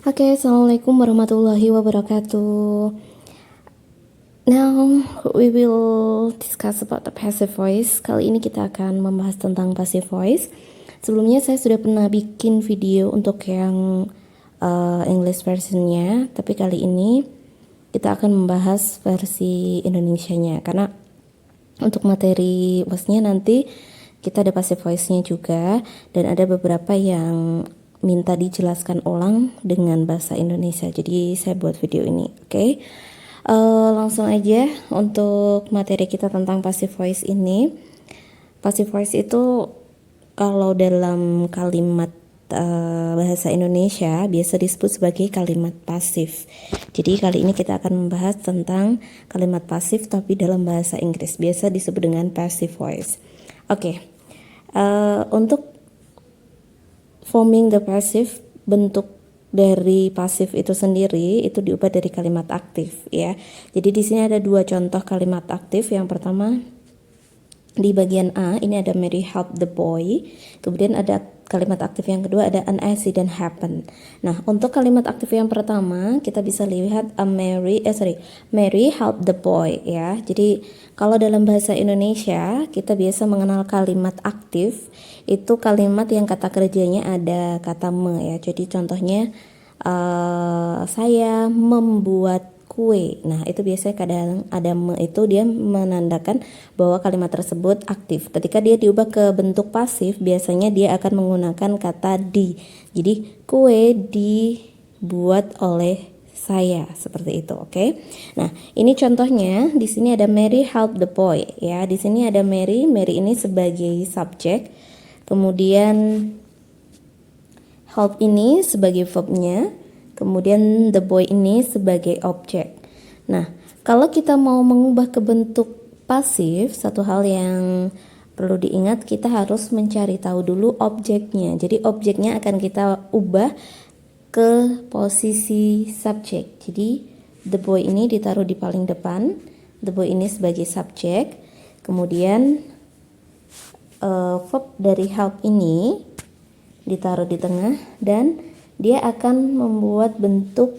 Oke, Assalamualaikum warahmatullahi wabarakatuh. Now we will discuss about the passive voice. Kali ini kita akan membahas tentang passive voice. Sebelumnya saya sudah pernah bikin video untuk yang English versionnya, tapi kali ini kita akan membahas versi Indonesianya karena untuk materi voice-nya nanti kita ada passive voice-nya juga, dan ada beberapa yang minta dijelaskan ulang dengan bahasa Indonesia. Jadi saya buat video ini, oke? Langsung aja untuk materi kita tentang passive voice ini. Passive voice itu kalau dalam kalimat bahasa Indonesia biasa disebut sebagai kalimat pasif. Jadi kali ini kita akan membahas tentang kalimat pasif tapi dalam bahasa Inggris biasa disebut dengan passive voice. Oke. Untuk forming the passive, bentuk dari pasif itu sendiri itu diubah dari kalimat aktif ya. Jadi di sini ada dua contoh kalimat aktif. Yang pertama di bagian A ini ada Mary helped the boy. Kemudian ada kalimat aktif yang kedua ada an accident happened. Nah, untuk kalimat aktif yang pertama kita bisa lihat Mary helped the boy ya. Jadi kalau dalam bahasa Indonesia kita biasa mengenal kalimat aktif itu kalimat yang kata kerjanya ada kata me ya. Jadi contohnya saya membuat kue. Nah, itu biasanya kadang ada me, itu dia menandakan bahwa kalimat tersebut aktif. Ketika dia diubah ke bentuk pasif, biasanya dia akan menggunakan kata di. Jadi, kue dibuat oleh saya, seperti itu, oke? Nah, ini contohnya di sini ada Mary helped the boy ya. Di sini ada Mary ini sebagai subjek. Kemudian help ini sebagai verbnya. Kemudian the boy ini sebagai objek. Nah, kalau kita mau mengubah ke bentuk pasif, satu hal yang perlu diingat, kita harus mencari tahu dulu objeknya. Jadi objeknya akan kita ubah ke posisi subjek. Jadi the boy ini ditaruh di paling depan, the boy ini sebagai subjek. Kemudian verb dari help ini ditaruh di tengah dan dia akan membuat bentuk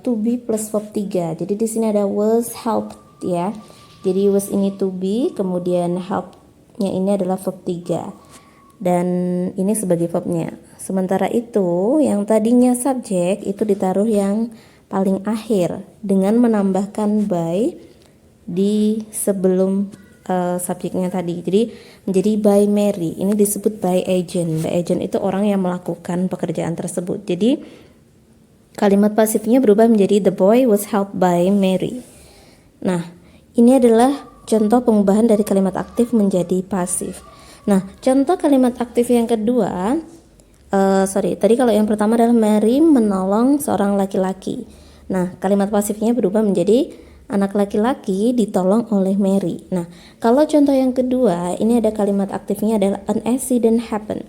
to be plus verb 3. Jadi di sini ada was helped ya. Jadi was ini to be, kemudian helpnya ini adalah verb 3. Dan ini sebagai verbnya. Sementara itu, yang tadinya subjek itu ditaruh yang paling akhir dengan menambahkan by di sebelum subjeknya tadi. Jadi menjadi by Mary. Ini disebut by agent. By agent itu orang yang melakukan pekerjaan tersebut. Jadi kalimat pasifnya berubah menjadi the boy was helped by Mary. Nah, ini adalah contoh pengubahan dari kalimat aktif menjadi pasif. Nah, contoh kalimat aktif yang kedua, tadi kalau yang pertama adalah Mary menolong seorang laki-laki. Nah, kalimat pasifnya berubah menjadi anak laki-laki ditolong oleh Mary. Nah, kalau contoh yang kedua, ini ada kalimat aktifnya adalah an accident happened.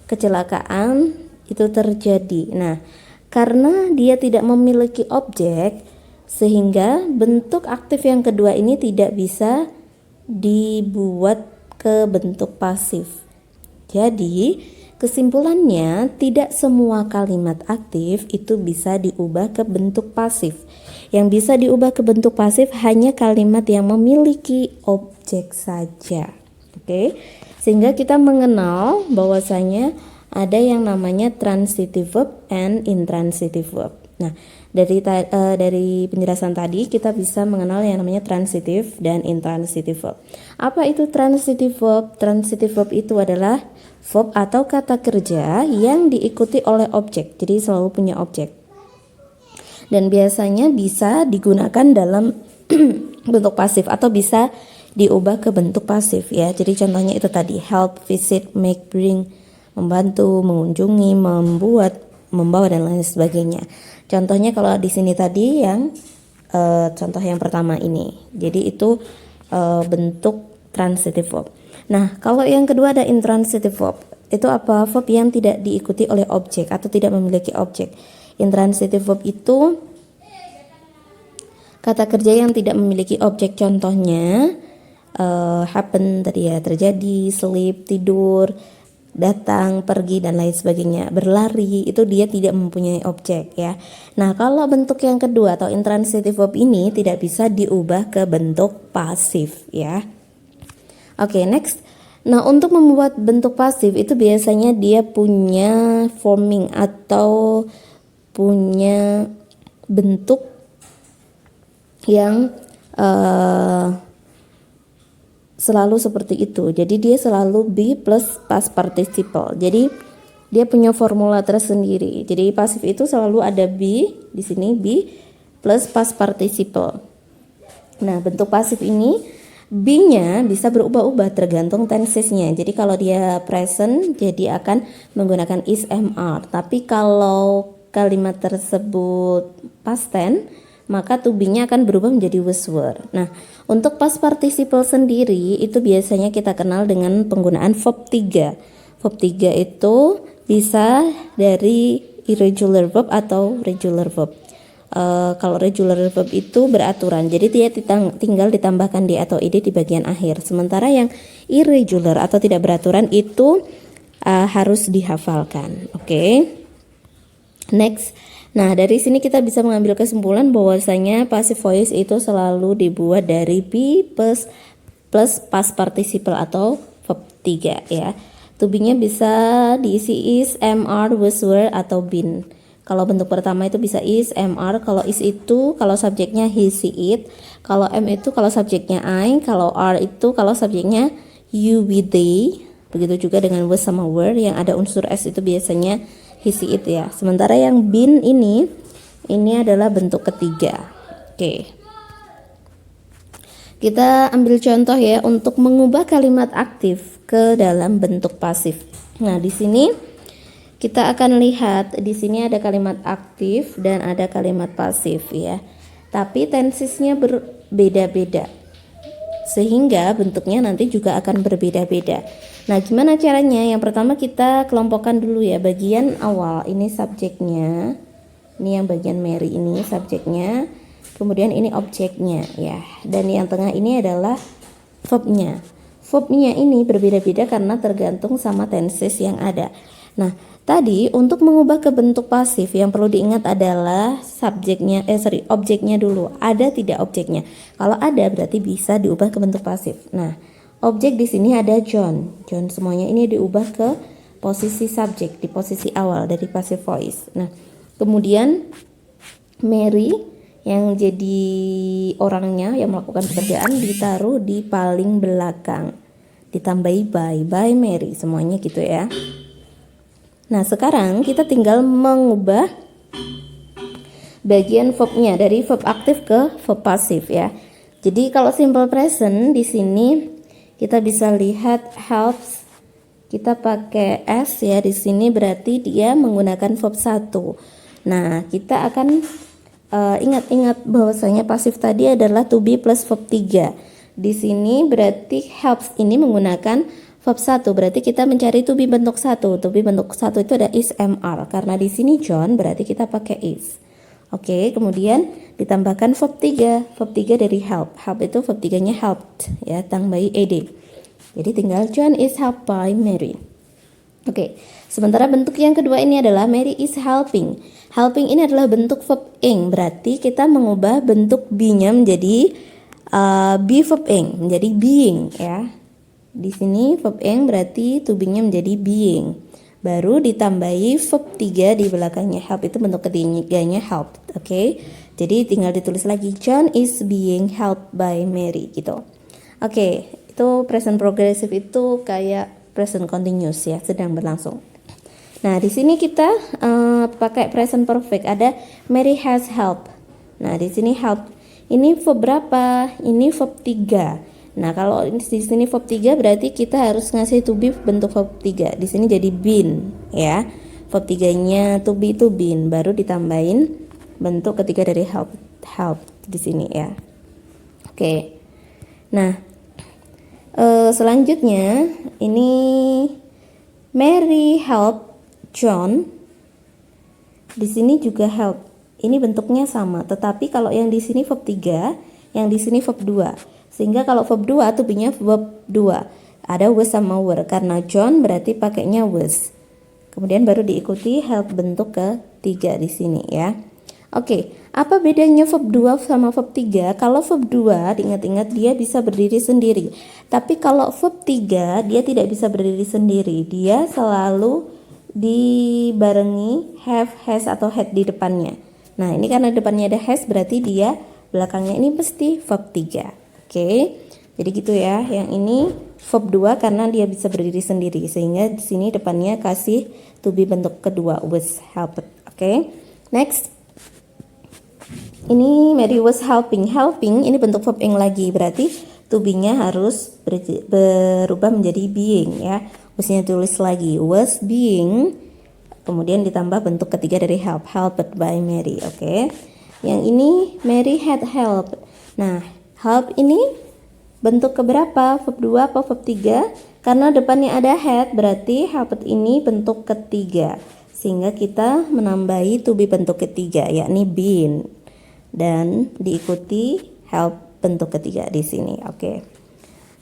Kecelakaan itu terjadi. Nah, karena dia tidak memiliki objek, sehingga bentuk aktif yang kedua ini tidak bisa dibuat ke bentuk pasif. Jadi, kesimpulannya tidak semua kalimat aktif itu bisa diubah ke bentuk pasif. Yang bisa diubah ke bentuk pasif hanya kalimat yang memiliki objek saja. Oke? Sehingga kita mengenal bahwasanya ada yang namanya transitive verb and intransitive verb. Nah, dari penjelasan tadi kita bisa mengenal yang namanya transitive dan intransitive verb. Apa itu transitive verb? Transitive verb itu adalah verb atau kata kerja yang diikuti oleh objek. Jadi selalu punya objek. Dan biasanya bisa digunakan dalam bentuk pasif atau bisa diubah ke bentuk pasif ya. Jadi contohnya itu tadi help, visit, make, bring, membantu, mengunjungi, membuat, membawa dan lain sebagainya. Contohnya kalau di sini tadi yang contoh yang pertama ini. Jadi itu bentuk transitive verb. Nah, kalau yang kedua ada intransitive verb. Itu apa? Verb yang tidak diikuti oleh objek atau tidak memiliki objek. Intransitive verb itu kata kerja yang tidak memiliki objek. Contohnya happen tadi ya, terjadi, sleep, tidur, datang, pergi, dan lain sebagainya. Berlari itu dia tidak mempunyai objek ya. Nah, kalau bentuk yang kedua atau intransitive verb ini tidak bisa diubah ke bentuk pasif ya. Oke, next. Nah, untuk membuat bentuk pasif itu biasanya dia punya forming atau punya bentuk yang selalu seperti itu. Jadi dia selalu be plus past participle. Jadi dia punya formula tersendiri. Jadi pasif itu selalu ada be, di sini be plus past participle. Nah, bentuk pasif ini be-nya bisa berubah-ubah tergantung tensesnya. Jadi kalau dia present jadi akan menggunakan is, am, are. Tapi kalau kalimat tersebut past tense maka to be-nya akan berubah menjadi was, were. Nah, untuk past participle sendiri itu biasanya kita kenal dengan penggunaan verb 3. Verb 3 itu bisa dari irregular verb atau regular verb. Kalau regular verb itu beraturan, jadi dia tinggal ditambahkan di atau id di bagian akhir. Sementara yang irregular atau tidak beraturan itu harus dihafalkan. Oke. Next. Nah, dari sini kita bisa mengambil kesimpulan bahwasanya passive voice itu selalu dibuat dari be plus past participle atau verb 3 ya. To be-nya bisa diisi is, am, are, was, were atau been. Kalau bentuk pertama itu bisa is, am, are. Kalau is itu kalau subjeknya he, she, it. Kalau am itu kalau subjeknya I. Kalau are itu kalau subjeknya you, we, they. Begitu juga dengan was sama were yang ada unsur s itu biasanya he, she, it ya. Sementara yang been ini adalah bentuk ketiga. Oke. Kita ambil contoh ya untuk mengubah kalimat aktif ke dalam bentuk pasif. Nah, di sini kita akan lihat di sini ada kalimat aktif dan ada kalimat pasif ya. Tapi tensesnya berbeda-beda. Sehingga bentuknya nanti juga akan berbeda-beda. Nah, gimana caranya? Yang pertama kita kelompokkan dulu ya. Bagian awal ini subjeknya. Ini yang bagian Mary ini subjeknya. Kemudian ini objeknya ya. Dan yang tengah ini adalah verbnya. Verbnya ini berbeda-beda karena tergantung sama tenses yang ada. Nah, tadi untuk mengubah ke bentuk pasif yang perlu diingat adalah objeknya dulu. Ada tidak objeknya? Kalau ada berarti bisa diubah ke bentuk pasif. Nah, objek di sini ada John. John semuanya ini diubah ke posisi subjek di posisi awal dari passive voice. Nah, kemudian Mary yang jadi orangnya yang melakukan pekerjaan ditaruh di paling belakang. Ditambahi by Mary semuanya gitu ya. Nah, sekarang kita tinggal mengubah bagian verbnya dari verb aktif ke verb pasif ya. Jadi kalau simple present di sini kita bisa lihat helps, kita pakai s ya di sini berarti dia menggunakan verb 1. Nah, kita akan ingat-ingat bahwasanya pasif tadi adalah to be plus verb 3. Di sini berarti helps ini menggunakan verb 1, berarti kita mencari to be bentuk 1. To be bentuk 1 itu ada is, am, are. Karena di sini John berarti kita pakai is. Oke, kemudian ditambahkan verb 3. Verb 3 dari help. Help itu verb 3-nya helped ya, tambahi ed. Jadi tinggal John is helped by Mary. Oke, sementara bentuk yang kedua ini adalah Mary is helping. Helping ini adalah bentuk verb ing, berarti kita mengubah bentuk be-nya menjadi be verb ing, menjadi being ya. Di sini verb ing berarti to be-nya menjadi being. Baru ditambahi verb 3 di belakangnya help, itu bentuk ketiganya helped. Oke. Jadi tinggal ditulis lagi John is being helped by Mary gitu. Oke, itu present progressive itu kayak present continuous ya, sedang berlangsung. Nah, di sini kita pakai present perfect, ada Mary has helped. Nah, di sini help. Ini verb berapa? Ini verb 3. Nah, kalau di sini verb 3 berarti kita harus ngasih to be bentuk verb 3. Di sini jadi been ya. Verb 3-nya to be itu been, baru ditambahin bentuk ketiga dari help di sini ya. Oke. Nah, selanjutnya ini Mary help John. Di sini juga help. Ini bentuknya sama, tetapi kalau yang di sini verb 3, yang di sini verb 2. Sehingga kalau verb 2 to be-nya verb 2. Ada was sama were. Karena John berarti pakainya was. Kemudian baru diikuti help bentuk ketiga di sini ya. Oke, apa bedanya verb 2 sama verb 3? Kalau verb 2 diingat-ingat dia bisa berdiri sendiri. Tapi kalau verb 3 dia tidak bisa berdiri sendiri. Dia selalu dibarengi have, has atau had di depannya. Nah, ini karena depannya ada has berarti dia belakangnya ini mesti verb 3. Oke. Jadi gitu ya. Yang ini verb 2 karena dia bisa berdiri sendiri sehingga di sini depannya kasih to be bentuk kedua was helped. Oke. Next. Ini Mary was helping. Helping ini bentuk verb ing lagi, berarti to be-nya harus berubah menjadi being ya. Mestinya tulis lagi was being, kemudian ditambah bentuk ketiga dari help, helped by Mary. Oke. Yang ini Mary had help. Nah, help ini bentuk keberapa? Verb 2 atau verb 3? Karena depannya ada had, berarti helped ini bentuk ketiga. Sehingga kita menambahi to be bentuk ketiga, yakni been. Dan diikuti help bentuk ketiga di sini. Oke.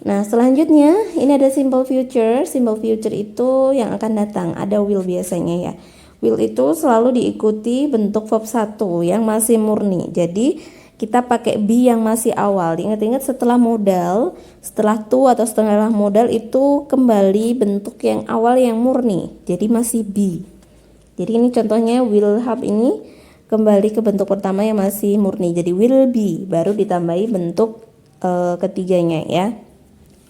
Nah, selanjutnya ini ada simple future. Simple future itu yang akan datang. Ada will biasanya ya. Will itu selalu diikuti bentuk verb 1 yang masih murni. Jadi kita pakai be yang masih awal. Ingat-ingat setelah modal, setelah to atau setelah modal itu kembali bentuk yang awal yang murni. Jadi masih be. Jadi ini contohnya will have ini kembali ke bentuk pertama yang masih murni, jadi will be, baru ditambahi bentuk ketiganya ya,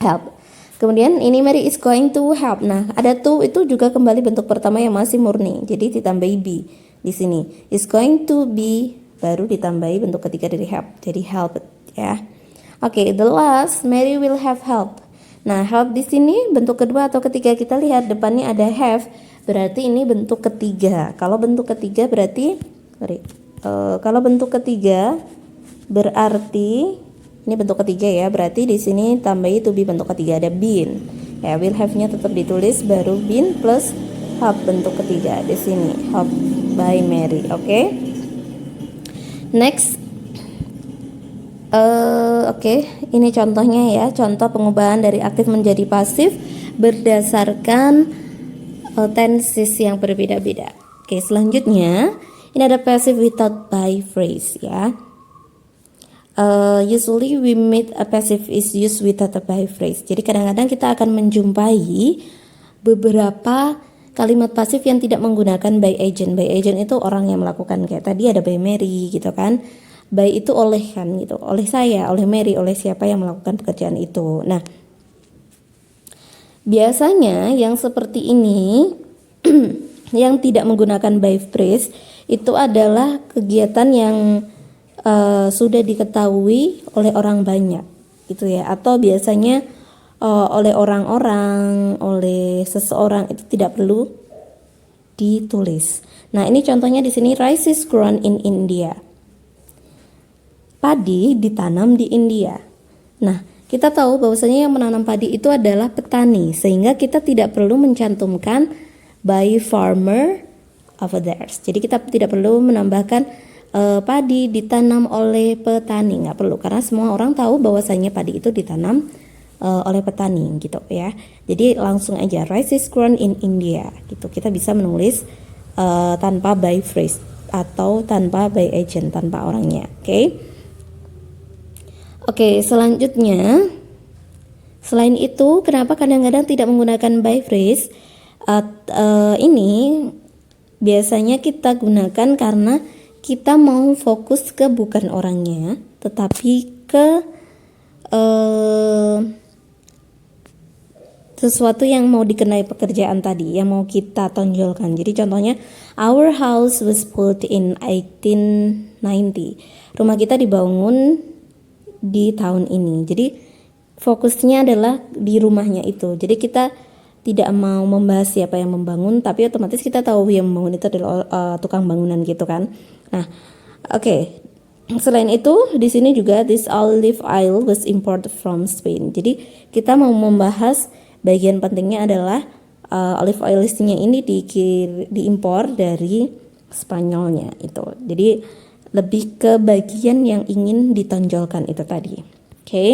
help. Kemudian ini Mary is going to help. Nah, ada to itu juga kembali bentuk pertama yang masih murni, jadi ditambahi be di sini. Is going to be, baru ditambahi bentuk ketiga dari help, jadi helped ya. Oke, the last Mary will have help. Nah, help di sini bentuk kedua atau ketiga, kita lihat depannya ada have, berarti ini bentuk ketiga. Kalau bentuk ketiga berarti kalau bentuk ketiga berarti ini bentuk ketiga ya, berarti di sini tambahi to be bentuk ketiga, ada been ya, will have-nya tetap ditulis, baru been plus help bentuk ketiga di sini, help by Mary. Oke. Next, oke, ini contohnya ya, contoh pengubahan dari aktif menjadi pasif berdasarkan tenses yang berbeda-beda. Oke, selanjutnya ini ada passive without by phrase ya. Usually we meet a passive is used without a by phrase. Jadi kadang-kadang kita akan menjumpai beberapa kalimat pasif yang tidak menggunakan by agent. By agent itu orang yang melakukan, kayak tadi ada by Mary gitu kan. By itu oleh kan gitu, oleh saya, oleh Mary, oleh siapa yang melakukan pekerjaan itu. Nah, biasanya yang seperti ini yang tidak menggunakan by phrase itu adalah kegiatan yang sudah diketahui oleh orang banyak gitu ya, atau biasanya oleh orang-orang, oleh seseorang, itu tidak perlu ditulis. Nah, ini contohnya di sini, rice is grown in India. Padi ditanam di India. Nah, kita tahu bahwasanya yang menanam padi itu adalah petani, sehingga kita tidak perlu mencantumkan by farmer over there. Jadi kita tidak perlu menambahkan padi ditanam oleh petani, nggak perlu, karena semua orang tahu bahwasanya padi itu ditanam oleh petani gitu ya. Jadi langsung aja rice is grown in India gitu. Kita bisa menulis tanpa by phrase atau tanpa by agent, tanpa orangnya. Oke, selanjutnya selain itu kenapa kadang-kadang tidak menggunakan by phrase? Ini biasanya kita gunakan karena kita mau fokus ke bukan orangnya, tetapi ke sesuatu yang mau dikenai pekerjaan tadi, yang mau kita tonjolkan. Jadi contohnya, our house was built in 1890. Rumah kita dibangun di tahun ini. Jadi fokusnya adalah di rumahnya itu. Jadi kita tidak mau membahas siapa yang membangun, tapi otomatis kita tahu yang membangun itu adalah tukang bangunan gitu kan. Nah, oke. Selain itu, di sini juga this olive oil was imported from Spain. Jadi kita mau membahas bagian pentingnya adalah olive oil-nya ini diimpor dari Spanyolnya itu. Jadi lebih ke bagian yang ingin ditonjolkan itu tadi. Oke.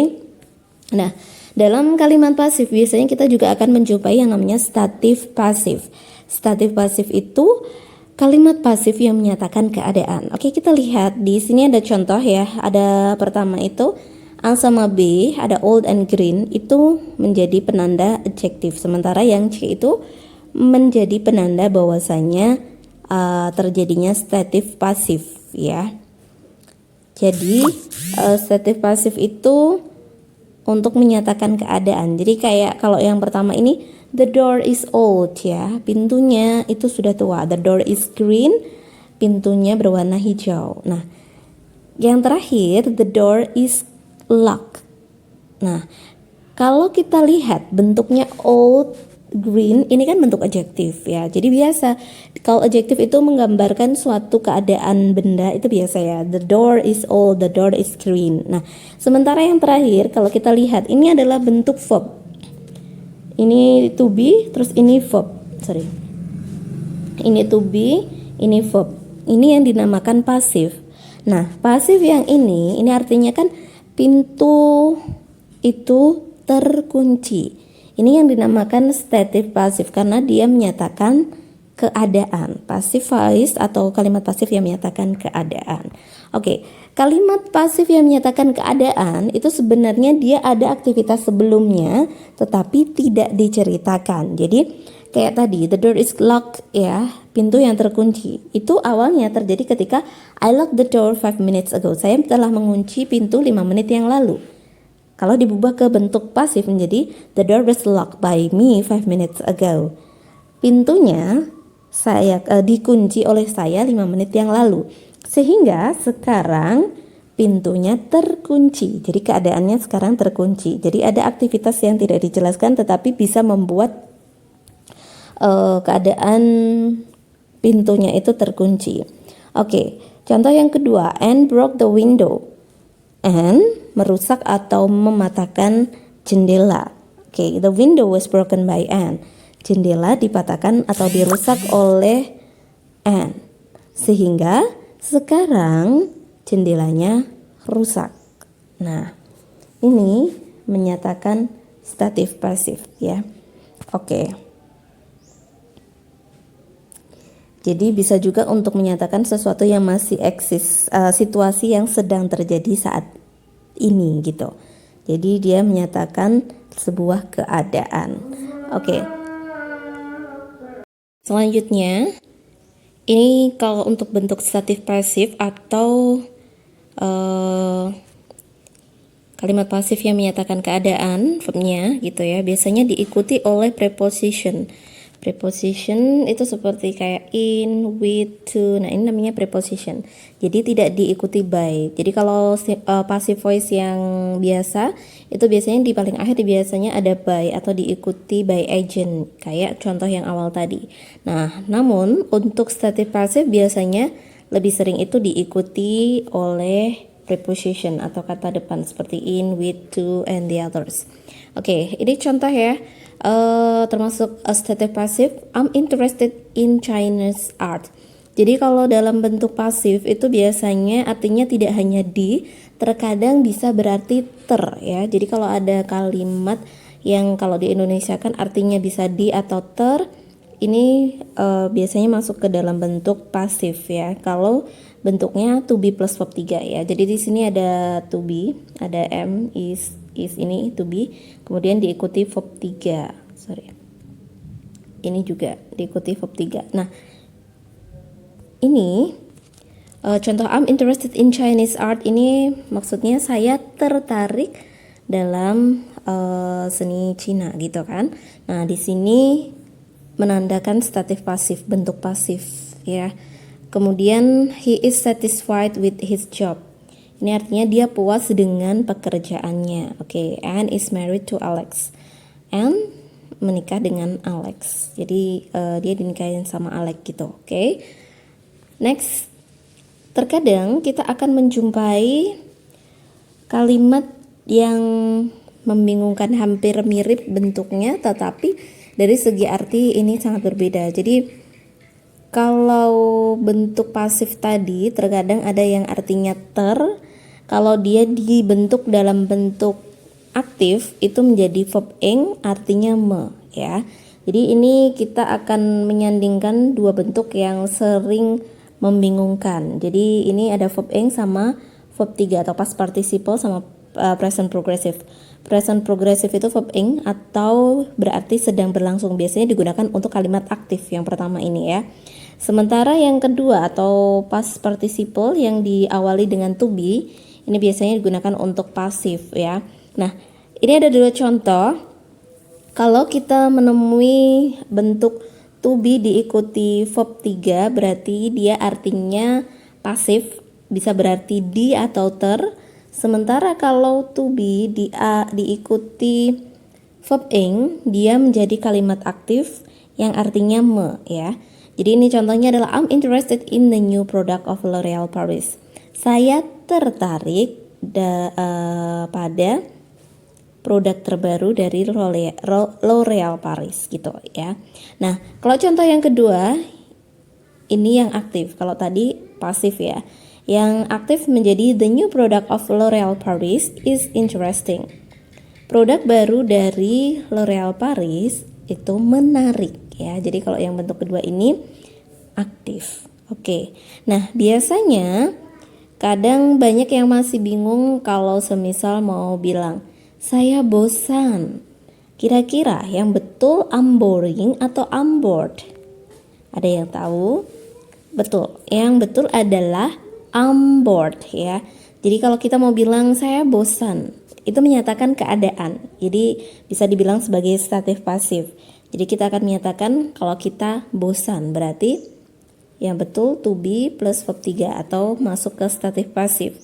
Nah, dalam kalimat pasif biasanya kita juga akan menjumpai yang namanya statif pasif. Statif pasif itu kalimat pasif yang menyatakan keadaan. Oke, kita lihat di sini ada contoh ya. Ada pertama itu A sama B, ada old and green itu menjadi penanda adjektif. Sementara yang C itu menjadi penanda bahwasanya terjadinya statif pasif ya. Jadi statif pasif itu untuk menyatakan keadaan. Jadi kayak kalau yang pertama ini the door is old ya, pintunya itu sudah tua. The door is green, pintunya berwarna hijau. Nah, yang terakhir the door is locked. Nah, kalau kita lihat bentuknya old, green, ini kan bentuk adjektif ya. Jadi biasa kalau adjektif itu menggambarkan suatu keadaan benda itu biasa ya. The door is old, the door is green. Nah, sementara yang terakhir kalau kita lihat ini adalah bentuk verb. Ini to be, terus ini verb. Sorry. Ini to be, ini verb. Ini yang dinamakan pasif. Nah, pasif yang ini artinya kan pintu itu terkunci. Ini yang dinamakan statif pasif karena dia menyatakan keadaan. Passive voice atau kalimat pasif yang menyatakan keadaan. Oke, kalimat pasif yang menyatakan keadaan itu sebenarnya dia ada aktivitas sebelumnya tetapi tidak diceritakan. Jadi kayak tadi the door is locked ya, pintu yang terkunci. Itu awalnya terjadi ketika I locked the door 5 minutes ago. Saya telah mengunci pintu 5 menit yang lalu. Kalau diubah ke bentuk pasif menjadi the door was locked by me 5 minutes ago. Pintunya saya dikunci oleh saya 5 menit yang lalu. Sehingga sekarang pintunya terkunci. Jadi keadaannya sekarang terkunci. Jadi ada aktivitas yang tidak dijelaskan tetapi bisa membuat keadaan pintunya itu terkunci. Oke, contoh yang kedua, Anne broke the window. Anne merusak atau mematahkan jendela. Oke, the window was broken by Anne. Jendela dipatahkan atau dirusak oleh Anne. Sehingga sekarang jendelanya rusak. Nah, ini menyatakan statif pasif ya. Oke. Jadi bisa juga untuk menyatakan sesuatu yang masih eksis, situasi yang sedang terjadi saat ini gitu. Jadi dia menyatakan sebuah keadaan. Oke. Selanjutnya, ini kalau untuk bentuk statif pasif atau kalimat pasif yang menyatakan keadaan, verbnya gitu ya, biasanya diikuti oleh preposition. Preposition itu seperti kayak in, with, to. Nah, ini namanya preposition. Jadi tidak diikuti by. Jadi kalau passive voice yang biasa itu biasanya di paling akhir biasanya ada by atau diikuti by agent. Kayak contoh yang awal tadi. Nah, namun untuk stative passive biasanya lebih sering itu diikuti oleh preposition atau kata depan seperti in, with, to, and the others. Oke, ini contoh ya. Termasuk stative passive. I'm interested in Chinese art. Jadi kalau dalam bentuk pasif itu biasanya artinya tidak hanya di, terkadang bisa berarti ter ya. Jadi kalau ada kalimat yang kalau di Indonesia kan artinya bisa di atau ter, ini biasanya masuk ke dalam bentuk pasif ya. Kalau bentuknya to be plus verb 3 ya. Jadi di sini ada to be, ada am, is ini to be, kemudian diikuti verb 3. Ini juga diikuti verb 3. Nah, ini contoh I'm interested in Chinese art, ini maksudnya saya tertarik dalam seni Cina gitu kan. Nah, di sini menandakan statif pasif, bentuk pasif ya. Kemudian he is satisfied with his job. Ini artinya dia puas dengan pekerjaannya. Oke, Anne is married to Alex. Anne menikah dengan Alex. Jadi dia dinikahin sama Alex gitu. Oke. Next, terkadang kita akan menjumpai kalimat yang membingungkan, hampir mirip bentuknya, tetapi dari segi arti ini sangat berbeda. Jadi kalau bentuk pasif tadi terkadang ada yang artinya ter, kalau dia dibentuk dalam bentuk aktif itu menjadi verb ing artinya me ya. Jadi ini kita akan menyandingkan dua bentuk yang sering membingungkan. Jadi ini ada verb ing sama verb 3 atau past participle sama present progressive. Present progressive itu verb ing atau berarti sedang berlangsung. Biasanya digunakan untuk kalimat aktif yang pertama ini ya. Sementara yang kedua atau past participle yang diawali dengan to be, ini biasanya digunakan untuk pasif ya. Nah, ini ada dua contoh. Kalau kita menemui bentuk to be diikuti verb 3, berarti dia artinya pasif, bisa berarti di atau ter. Sementara kalau to be diikuti verb ing, dia menjadi kalimat aktif yang artinya me ya. Jadi ini contohnya adalah I'm interested in the new product of L'Oréal Paris. Saya tertarik pada produk terbaru dari L'Oréal Paris gitu ya. Nah, kalau contoh yang kedua ini yang aktif. Kalau tadi pasif ya. Yang aktif menjadi the new product of L'Oréal Paris is interesting. Produk baru dari L'Oréal Paris itu menarik ya. Jadi kalau yang bentuk kedua ini aktif. Oke. Nah, biasanya kadang banyak yang masih bingung kalau semisal mau bilang saya bosan. Kira-kira yang betul I'm boring atau I'm bored? Ada yang tahu? Betul. Yang betul adalah I'm bored ya. Jadi kalau kita mau bilang saya bosan, itu menyatakan keadaan. Jadi bisa dibilang sebagai statif pasif. Jadi kita akan menyatakan kalau kita bosan, berarti yang betul to be plus verb 3 atau masuk ke statif pasif.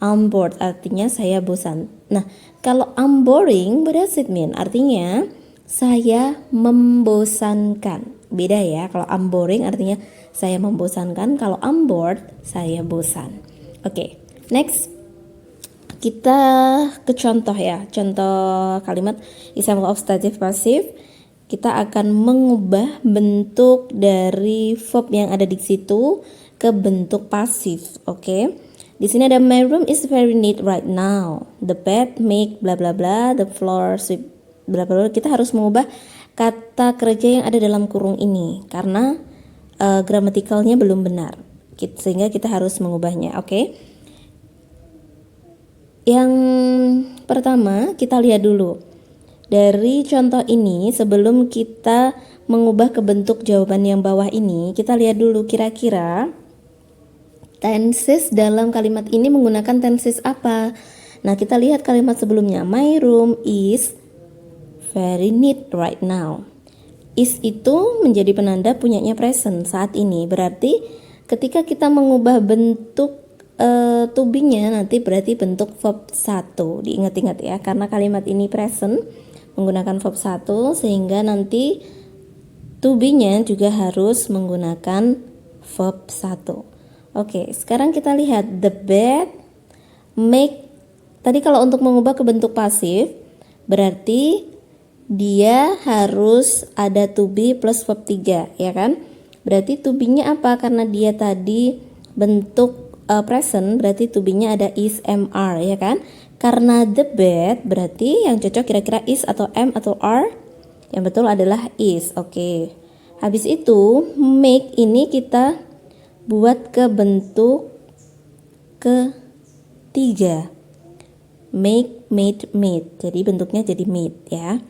I'm bored artinya saya bosan. Nah, kalau I'm boring, what does it mean? Artinya saya membosankan. Beda ya, kalau I'm boring artinya saya membosankan. Kalau I'm bored, saya bosan. Oke, next. Kita ke contoh ya. Contoh kalimat example of stative passive. Kita akan mengubah bentuk dari verb yang ada di situ ke bentuk pasif. Oke. Di sini ada my room is very neat right now. The bed make bla bla bla, the floor sweep bla bla bla. Kita harus mengubah kata kerja yang ada dalam kurung ini karena gramatikalnya belum benar. Sehingga kita harus mengubahnya, oke? Yang pertama kita lihat dulu. Dari contoh ini sebelum kita mengubah ke bentuk jawaban yang bawah ini, kita lihat dulu kira-kira tenses dalam kalimat ini menggunakan tenses apa? Nah, kita lihat kalimat sebelumnya. My room is very neat right now. Is itu menjadi penanda punyanya present saat ini. Berarti ketika kita mengubah bentuk to be-nya nanti berarti bentuk verb 1. Diingat-ingat ya, karena kalimat ini present menggunakan verb 1 sehingga nanti to be-nya juga harus menggunakan verb 1. Oke, sekarang kita lihat the bed make. Tadi kalau untuk mengubah ke bentuk pasif berarti dia harus ada to be plus verb 3 ya kan? Berarti to be-nya apa? Karena dia tadi bentuk present berarti to be-nya ada is, am, are ya kan? Karena the bed berarti yang cocok kira-kira is atau am atau are? Yang betul adalah is. Oke. Habis itu make ini kita buat ke bentuk ketiga. Make, made, made. Jadi bentuknya jadi made ya.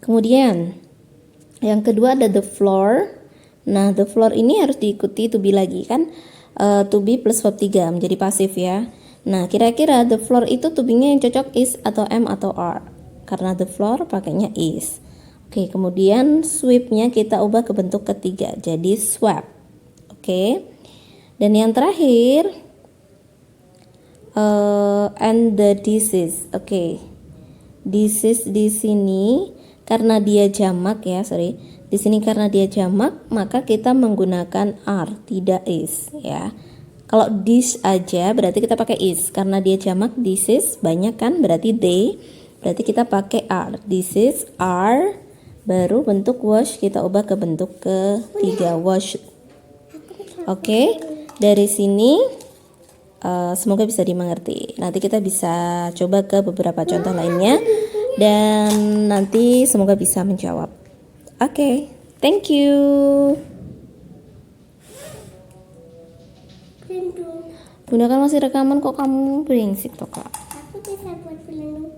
Kemudian yang kedua ada the floor. Nah, the floor ini harus diikuti to be lagi kan? To be plus verb 3 menjadi pasif ya. Nah, kira-kira the floor itu to be-nya yang cocok is atau am atau are? Karena the floor pakainya is. Oke, kemudian sweep-nya kita ubah ke bentuk ketiga jadi swept. Oke. Dan yang terakhir and the dishes. Oke. Dishes di sini karena dia jamak ya, Di sini karena dia jamak, maka kita menggunakan are, tidak is ya. Kalau dish aja berarti kita pakai is. Karena dia jamak, dishes banyak kan, berarti they. Berarti kita pakai are. Dishes are, baru bentuk wash kita ubah ke bentuk ketiga wash. Oke. Dari sini semoga bisa dimengerti. Nanti kita bisa coba ke beberapa contoh lainnya. dan nanti semoga bisa menjawab. Oke, thank you. Bunda kan masih rekaman kok, kamu berisik toh kak. Aku bisa buat pelindung.